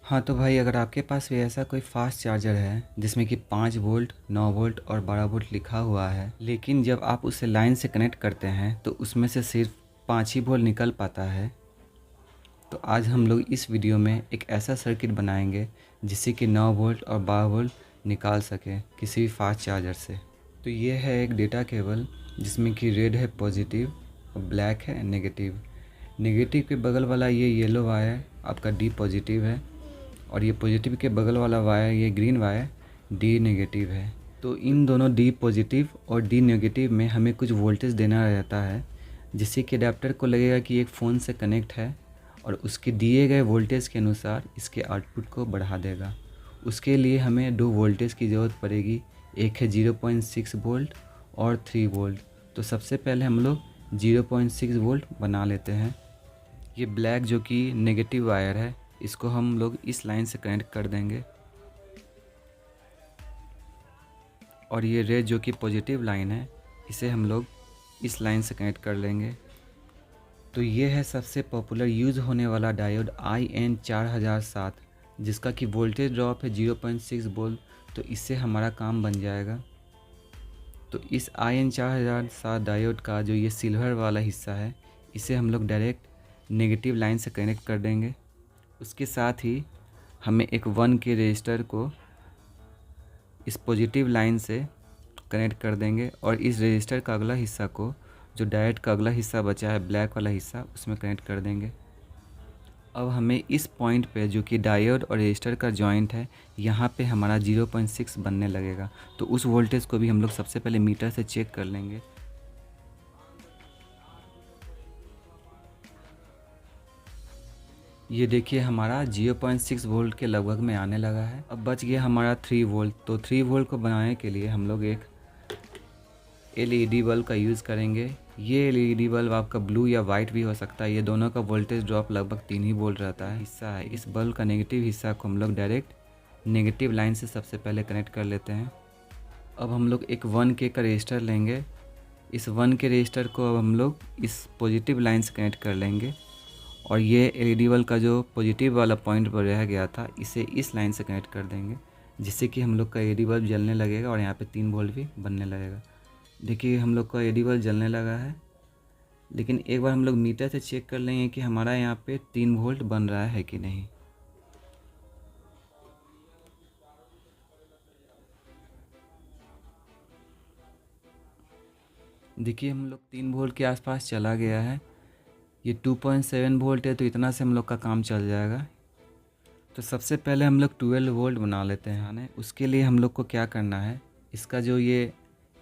हाँ तो भाई, अगर आपके पास भी ऐसा कोई फास्ट चार्जर है जिसमें कि 5 वोल्ट, 9 वोल्ट और 12 वोल्ट लिखा हुआ है, लेकिन जब आप उसे लाइन से कनेक्ट करते हैं तो उसमें से सिर्फ 5 ही वोल्ट निकल पाता है, तो आज हम लोग इस वीडियो में एक ऐसा सर्किट बनाएंगे जिससे कि 9 वोल्ट और 12 वोल्ट निकाल सकें किसी भी फास्ट चार्जर से। तो ये है एक डेटा केबल जिसमें कि रेड है पॉजिटिव और ब्लैक है नेगेटिव। नेगेटिव के बगल वाला ये येलो वायर आपका डी पॉजिटिव है और ये पॉजिटिव के बगल वाला वायर, ये ग्रीन वायर, डी नेगेटिव है। तो इन दोनों डी पॉजिटिव और डी नेगेटिव में हमें कुछ वोल्टेज देना रहता है, जिससे कि अडेप्टर को लगेगा कि एक फ़ोन से कनेक्ट है और उसके दिए गए वोल्टेज के अनुसार इसके आउटपुट को बढ़ा देगा। उसके लिए हमें दो वोल्टेज की ज़रूरत पड़ेगी, एक है 0.6 वोल्ट और 3 वोल्ट। तो सबसे पहले हम लोग 0.6 वोल्ट बना लेते हैं। ये ब्लैक जो कि नेगेटिव वायर है, इसको हम लोग इस लाइन से कनेक्ट कर देंगे और ये रेड जो कि पॉजिटिव लाइन है, इसे हम लोग इस लाइन से कनेक्ट कर लेंगे। तो ये है सबसे पॉपुलर यूज़ होने वाला डायोड IN4007, जिसका कि वोल्टेज ड्रॉप है 0.6 वोल्ट। तो इससे हमारा काम बन जाएगा। तो इस IN4007 डायोड का जो ये सिल्वर वाला हिस्सा है, इसे हम लोग डायरेक्ट नेगेटिव लाइन से कनेक्ट कर देंगे। उसके साथ ही हमें एक 1 के रजिस्टर को इस पॉजिटिव लाइन से कनेक्ट कर देंगे और इस रजिस्टर का अगला हिस्सा को, जो डायोड का अगला हिस्सा बचा है ब्लैक वाला हिस्सा, उसमें कनेक्ट कर देंगे। अब हमें इस पॉइंट पे जो कि डायोड और रजिस्टर का जॉइंट है, यहाँ पे हमारा 0.6 बनने लगेगा। तो उस वोल्टेज को भी हम लोग सबसे पहले मीटर से चेक कर लेंगे। ये देखिए हमारा 0.6 वोल्ट के लगभग में आने लगा है। अब बच गया हमारा 3 वोल्ट। तो 3 वोल्ट को बनाने के लिए हम लोग एक LED बल्ब का यूज़ करेंगे। ये LED बल्ब आपका ब्लू या वाइट भी हो सकता है। ये दोनों का वोल्टेज ड्रॉप लगभग 3 ही वोल्ट रहता है। हिस्सा है इस बल्ब का नेगेटिव हिस्सा को हम लोग डायरेक्ट नेगेटिव लाइन से सबसे पहले कनेक्ट कर लेते हैं। अब हम लोग एक 1K का रजिस्टर लेंगे। इस 1K रजिस्टर को अब हम लोग इस पॉजिटिव लाइन से कनेक्ट कर लेंगे और ये LED बल्ब का जो पॉजिटिव वाला पॉइंट पर रह गया था, इसे इस लाइन से कनेक्ट कर देंगे, जिससे कि हम लोग का LED बल्ब जलने लगेगा और यहाँ पे 3 वोल्ट भी बनने लगेगा। देखिए हम लोग का LED बल्ब जलने लगा है, लेकिन एक बार हम लोग मीटर से चेक कर लेंगे कि हमारा यहाँ पे 3 वोल्ट बन रहा है कि नहीं। देखिए हम लोग 3 वोल्ट के आसपास चला गया है। ये 2.7 वोल्ट है, तो इतना से हम लोग का काम चल जाएगा। तो सबसे पहले हम लोग 12 वोल्ट बना लेते हैं। उसके लिए हम लोग को क्या करना है, इसका जो ये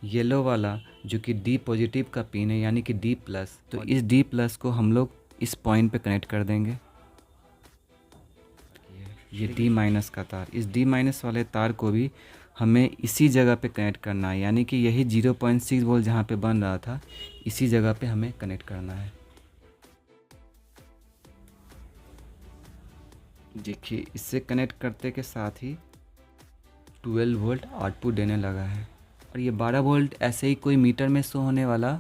येलो वाला जो कि डी पॉजिटिव का पिन है, यानी कि D प्लस, तो इस D प्लस को हम लोग इस पॉइंट पे कनेक्ट कर देंगे। ये D माइनस का तार, इस D माइनस वाले तार को भी हमें इसी जगह पे कनेक्ट करना है, यानी कि यही 0.6 वोल्ट जहाँ पे बन रहा था, इसी जगह पे हमें कनेक्ट करना है। देखिए इससे कनेक्ट करते के साथ ही 12 वोल्ट आउटपुट देने लगा है। और ये 12 वोल्ट ऐसे ही कोई मीटर में शो होने वाला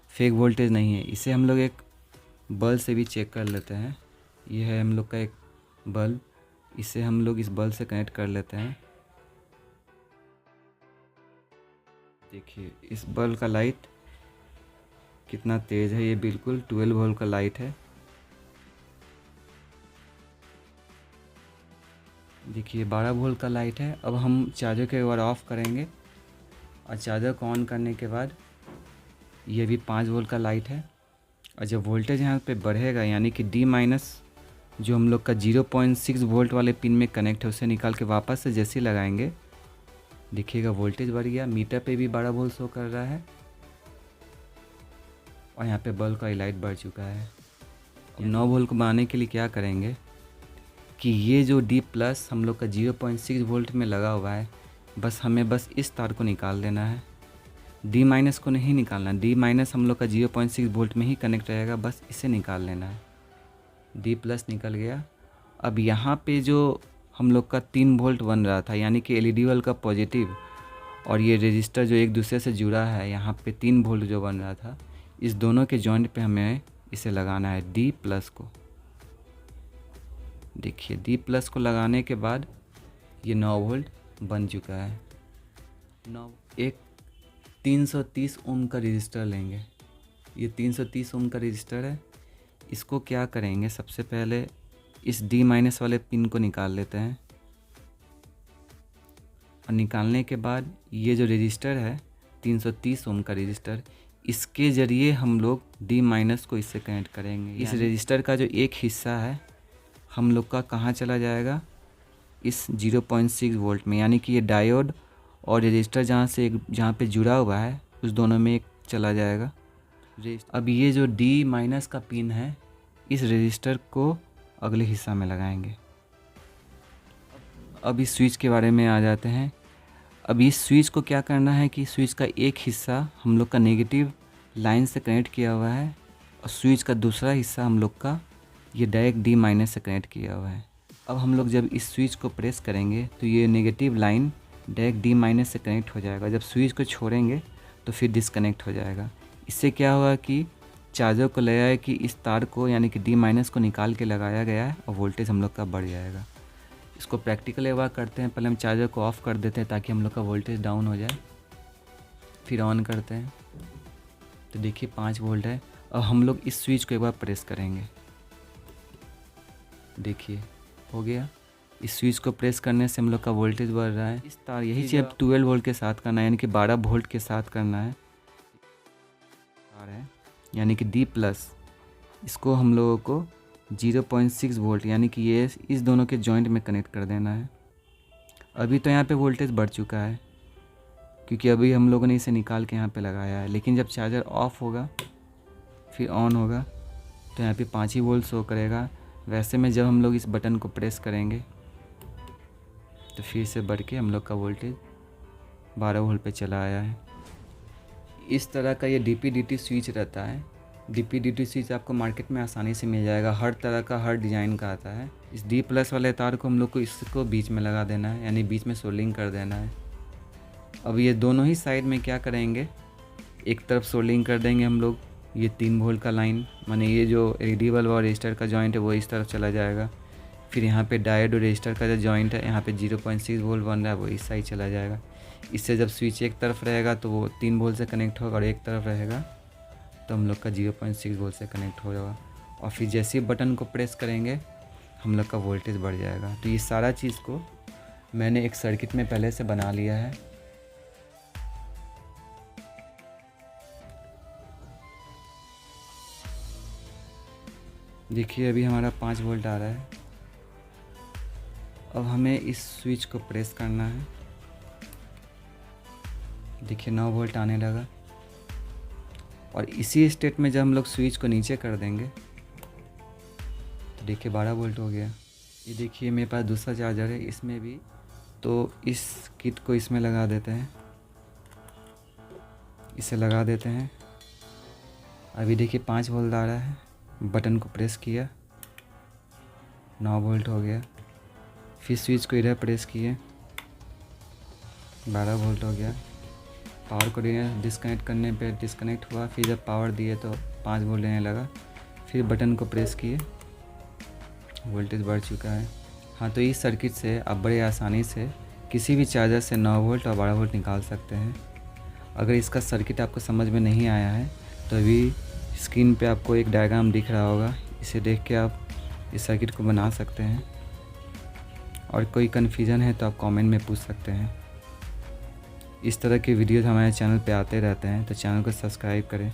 फेक वोल्टेज नहीं है। इसे हम लोग एक बल्ब से भी चेक कर लेते हैं। ये है हम लोग का एक बल्ब, इसे हम लोग इस बल्ब से कनेक्ट कर लेते हैं। देखिए इस बल्ब का लाइट कितना तेज़ है, ये बिल्कुल 12 वोल्ट का लाइट है। देखिए 12 वोल्ट का लाइट है। अब हम चार्जर को एक बार ऑफ़ करेंगे और चार्जर को ऑन करने के बाद ये भी 5 वोल्ट का लाइट है। और जब वोल्टेज यहाँ पे बढ़ेगा, यानी कि D माइनस जो हम लोग का 0.6 वोल्ट वाले पिन में कनेक्ट है, उसे निकाल के वापस से जैसे ही लगाएंगे, देखिएगा वोल्टेज बढ़ गया। मीटर पे भी 12 वोल्ट शो कर रहा है और यहाँ पे बल्ब का लाइट बढ़ चुका है। अब 9 वोल्ट को बनाने के लिए क्या करेंगे कि ये जो D प्लस हम लोग का 0.6 वोल्ट में लगा हुआ है, हमें बस इस तार को निकाल देना है। D माइनस को नहीं निकालना। D माइनस हम लोग का 0.6 वोल्ट में ही कनेक्ट रहेगा, बस इसे निकाल लेना है। D प्लस निकल गया। अब यहाँ पे जो हम लोग का 3 वोल्ट बन रहा था, यानी कि LED बल्ब का पॉजिटिव और ये रजिस्टर जो एक दूसरे से जुड़ा है, यहाँ पे 3 वोल्ट जो बन रहा था, इस दोनों के जॉइंट पे हमें इसे लगाना है D प्लस को। देखिए डी प्लस को लगाने के बाद ये 9 वोल्ट बन चुका है। एक 330 ओम का रजिस्टर लेंगे। ये 330 ओम का रजिस्टर है। इसको क्या करेंगे, सबसे पहले इस डी माइनस वाले पिन को निकाल लेते हैं और निकालने के बाद ये जो रजिस्टर है 330 ओम का रजिस्टर, इसके ज़रिए हम लोग डी माइनस को इससे कनेक्ट करेंगे। इस रजिस्टर का जो एक हिस्सा है हम लोग का कहाँ चला जाएगा, इस 0.6 वोल्ट में, यानी कि ये डायोड और रजिस्टर जहाँ पे जुड़ा हुआ है उस दोनों में एक चला जाएगा। अब ये जो डी माइनस का पिन है इस रजिस्टर को अगले हिस्सा में लगाएंगे। अब इस स्विच के बारे में आ जाते हैं। अब इस स्विच को क्या करना है कि स्विच का एक हिस्सा हम लोग का नेगेटिव लाइन से कनेक्ट किया हुआ है और स्विच का दूसरा हिस्सा हम लोग का ये डायरेक्ट डी माइनस से कनेक्ट किया हुआ है। अब हम लोग जब इस स्विच को प्रेस करेंगे तो ये negative line direct D minus से कनेक्ट हो जाएगा। जब स्विच को छोड़ेंगे तो फिर डिसकनेक्ट हो जाएगा। इससे क्या हुआ कि चार्जर को लगा है कि इस तार को यानी कि डी माइनस को निकाल के लगाया गया है और वोल्टेज हम लोग का बढ़ जाएगा। इसको प्रैक्टिकल एक बार करते हैं। पहले हम चार्जर को ऑफ़ कर देते हैं ताकि हम लोग का वोल्टेज डाउन हो जाए, फिर ऑन करते हैं तो देखिए 5 वोल्ट है। अब हम लोग इस स्विच को एक बार प्रेस करेंगे, देखिए हो गया। इस स्विच को प्रेस करने से हम लोग का वोल्टेज बढ़ रहा है। इस तार यही चीज़ अब 12 वोल्ट के साथ करना है, यानी कि 12 वोल्ट के साथ करना है तार है, यानी कि डी प्लस। इसको हम लोगों को 0.6 वोल्ट यानी कि ये इस दोनों के जॉइंट में कनेक्ट कर देना है। अभी तो यहाँ पे वोल्टेज बढ़ चुका है क्योंकि अभी हम लोगों ने इसे निकाल के यहाँ पे लगाया है, लेकिन जब चार्जर ऑफ होगा फिर ऑन होगा तो यहाँ पे 5 ही वोल्ट शो करेगा। वैसे में जब हम लोग इस बटन को प्रेस करेंगे तो फिर से बढ़ के हम लोग का वोल्टेज 12 वोल्ट पे चला आया है। इस तरह का ये DP/DT स्विच रहता है। DP/DT स्विच आपको मार्केट में आसानी से मिल जाएगा, हर तरह का हर डिज़ाइन का आता है। इस D प्लस वाले तार को हम लोग को इसको बीच में लगा देना है, यानी बीच में सोल्डिंग कर देना है। अब ये दोनों ही साइड में क्या करेंगे, एक तरफ सोल्डिंग कर देंगे हम लोग ये 3 वोल्ट का लाइन, माने ये जो LED बल्ब और रजिस्टर का जॉइंट है वो इस तरफ चला जाएगा। फिर यहाँ पे डायोड और रजिस्टर का जो जॉइंट है यहाँ पे 0.6 वोल्ट बन रहा है वो इस साइड चला जाएगा। इससे जब स्विच एक तरफ रहेगा तो वो 3 वोल्ट से कनेक्ट होगा और एक तरफ रहेगा तो हम लोग का 0.6 वोल्ट से कनेक्ट हो जाएगा। और फिर जैसे ही बटन को प्रेस करेंगे हम लोग का वोल्टेज बढ़ जाएगा। तो ये सारा चीज़ को मैंने एक सर्किट में पहले से बना लिया है। देखिए अभी हमारा 5 वोल्ट आ रहा है। अब हमें इस स्विच को प्रेस करना है, देखिए 9 वोल्ट आने लगा। और इसी स्टेट में जब हम लोग स्विच को नीचे कर देंगे तो देखिए 12 वोल्ट हो गया। ये देखिए मेरे पास दूसरा चार्जर है इसमें भी, तो इस किट को इसमें लगा देते हैं, इसे लगा देते हैं। अभी देखिए 5 वोल्ट आ रहा है। बटन को प्रेस किया 9 वोल्ट हो गया। फिर स्विच को इधर प्रेस किए 12 वोल्ट हो गया। पावर को डिस्कनेक्ट करने पे डिस्कनेक्ट हुआ। फिर जब पावर दिए तो 5 वोल्ट लेने लगा। फिर बटन को प्रेस किए, वोल्टेज बढ़ चुका है। हाँ, तो इस सर्किट से आप बड़े आसानी से किसी भी चार्जर से 9 वोल्ट और 12 वोल्ट निकाल सकते हैं। अगर इसका सर्किट आपको समझ में नहीं आया है तो अभी स्क्रीन पे आपको एक डायग्राम दिख रहा होगा, इसे देख के आप इस सर्किट को बना सकते हैं। और कोई कन्फ्यूज़न है तो आप कमेंट में पूछ सकते हैं। इस तरह के वीडियोज़ हमारे चैनल पे आते रहते हैं तो चैनल को सब्सक्राइब करें।